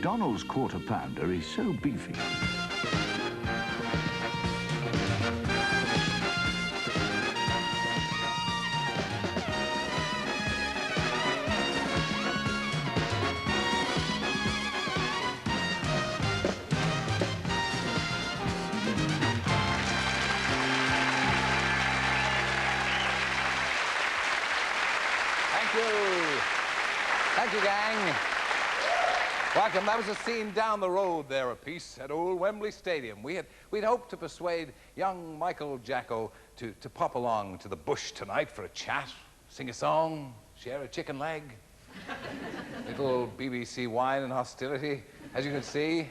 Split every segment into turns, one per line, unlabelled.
Donald's Quarter Pounder is so beefy.
Thank you, gang. Welcome. That was a scene down the road there, a piece at old Wembley Stadium. We'd hoped to persuade young Michael Jacko to pop along to the bush tonight for a chat, sing a song, share a chicken leg. Little BBC wine and hostility. As you can see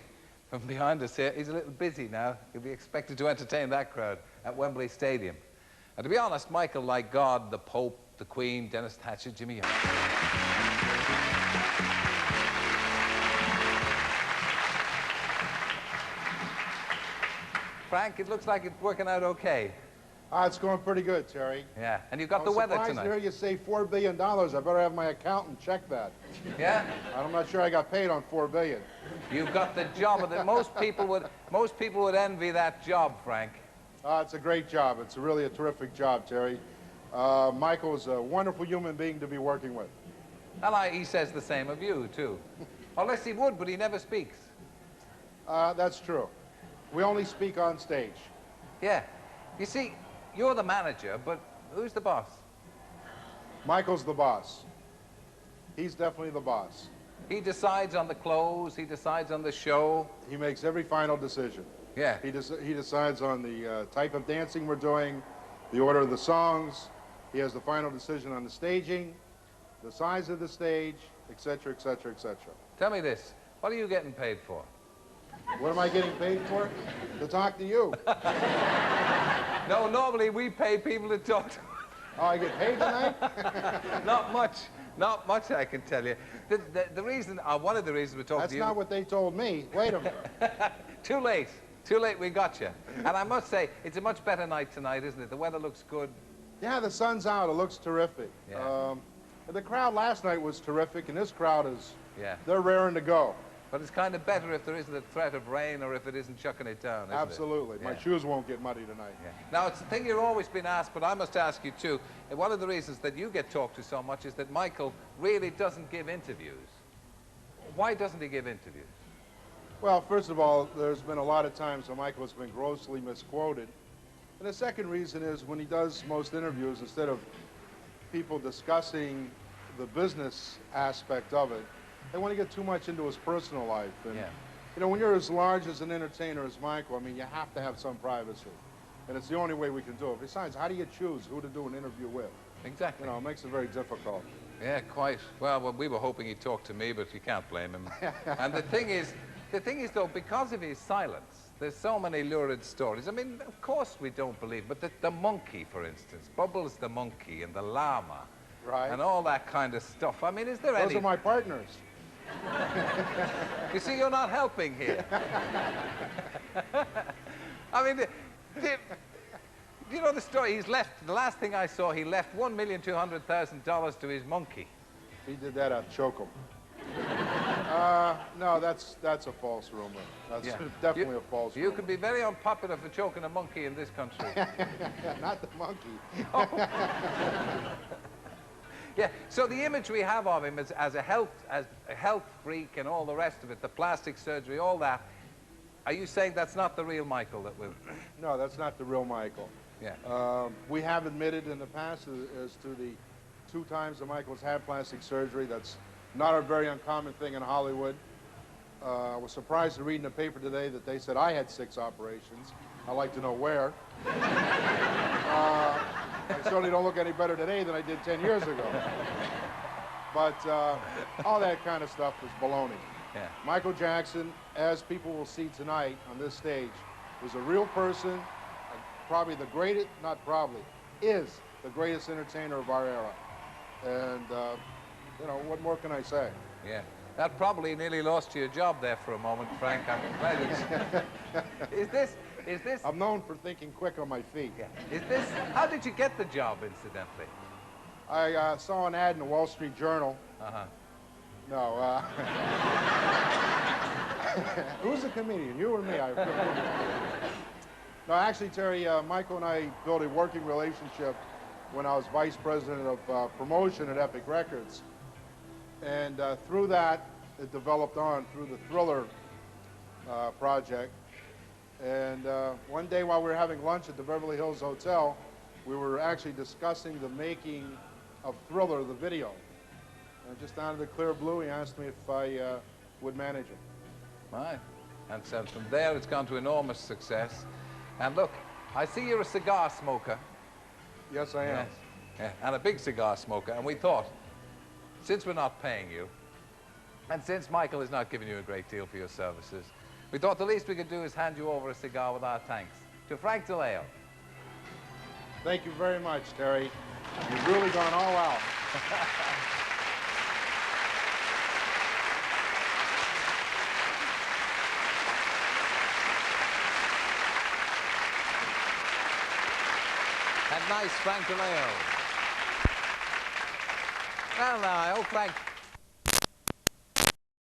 from behind us here, he's a little busy now. He'll be expected to entertain that crowd at Wembley Stadium. And to be honest, Michael, like God, the Pope, the Queen, Dennis Thatcher, Jimmy Young. Frank, it looks like it's working out okay.
It's going pretty good, Terry.
Yeah, and you've got the weather tonight.
I'm surprised to hear you say $4 billion. I better have my accountant check that.
Yeah?
I'm not sure I got paid on $4 billion.
You've got the job that most people would envy that job, Frank.
It's a great job. It's really a terrific job, Terry. Michael is a wonderful human being to be working with.
And he says the same of you, too. Unless he would, but he never speaks.
That's true. We only speak on stage.
Yeah. You see, you're the manager, but who's the boss?
Michael's the boss. He's definitely the boss.
He decides on the clothes, he decides on the show.
He makes every final decision.
Yeah.
He decides on the type of dancing we're doing, the order of the songs. He has the final decision on the staging, the size of the stage, etc., etc., etc.
Tell me this, what are you getting paid for?
What am I getting paid for? To talk to you.
No, normally we pay people to talk to.
Oh, I get paid tonight?
Not much. Not much, I can tell you. The reason, one of the reasons we're talking to you...
That's not what they told me. Wait a minute.
Too late. Too late, we got you. And I must say, it's a much better night tonight, isn't it? The weather looks good.
Yeah, the sun's out. It looks terrific.
Yeah.
The crowd last night was terrific, and this crowd is...
Yeah.
They're raring to go.
But it's kind of better if there isn't a threat of rain or if it isn't chucking it down, isn't
Absolutely.
it?
My shoes won't get muddy tonight.
Yeah. Now, it's a thing you've always been asked, but I must ask you, too. One of the reasons that you get talked to so much is that Michael really doesn't give interviews. Why doesn't he give interviews?
Well, first of all, there's been a lot of times when Michael has been grossly misquoted. And the second reason is when he does most interviews, instead of people discussing the business aspect of it, they want to get too much into his personal life. And, you know, when you're as large as an entertainer as Michael, I mean, you have to have some privacy. And it's the only way we can do it. Besides, how do you choose who to do an interview with?
Exactly.
You know, it makes it very difficult.
Yeah, quite. Well, we were hoping he'd talk to me, but you can't blame him. And the thing is, though, because of his silence, there's so many lurid stories. I mean, of course we don't believe, but the monkey, for instance, Bubbles the monkey and the llama,
right,
and all that kind of stuff. I mean, is there any...
Those are my partners.
You see, you're not helping here. I mean, you know the story? He's left, the last thing I saw, he left $1,200,000 to his monkey.
He did that, I'd choke him. No, that's a false rumor. That's definitely a false rumor.
You could be very unpopular for choking a monkey in this country.
Not the monkey.
Oh. Yeah, so the image we have of him as a health freak and all the rest of it, the plastic surgery, all that, are you saying that's not the real Michael that we're...
No, that's not the real Michael.
Yeah.
We have admitted in the past as to the 2 times that Michael's had plastic surgery. That's not a very uncommon thing in Hollywood. I was surprised to read in the paper today that they said I had 6 operations. I'd like to know where. I certainly don't look any better today than I did 10 years ago. But all that kind of stuff is baloney.
Yeah.
Michael Jackson, as people will see tonight on this stage, was a real person, probably the greatest, not probably, is the greatest entertainer of our era. And, you know, what more can I say?
Yeah. That probably nearly lost you your job there for a moment, Frank. I'm glad it's... Is this...
I'm known for thinking quick on my feet.
Yeah. Is this... How did you get the job, incidentally?
I saw an ad in the Wall Street Journal.
Uh-huh.
No, Who's the comedian? You or me? No, actually, Terry, Michael and I built a working relationship when I was vice president of promotion at Epic Records. And through that, it developed on through the Thriller project. And one day while we were having lunch at the Beverly Hills Hotel, we were actually discussing the making of Thriller, the video. And just out of the clear blue, he asked me if I would manage it.
Right. And so from there, it's gone to enormous success. And look, I see you're a cigar smoker.
Yes, I am.
Yes. Yeah, and a big cigar smoker. And we thought, since we're not paying you, and since Michael is not giving you a great deal for your services, we thought the least we could do is hand you over a cigar with our thanks to Frank DiLeo.
Thank you very much, Terry. You've really gone all out.
And nice Frank DiLeo. Well, now, I hope Frank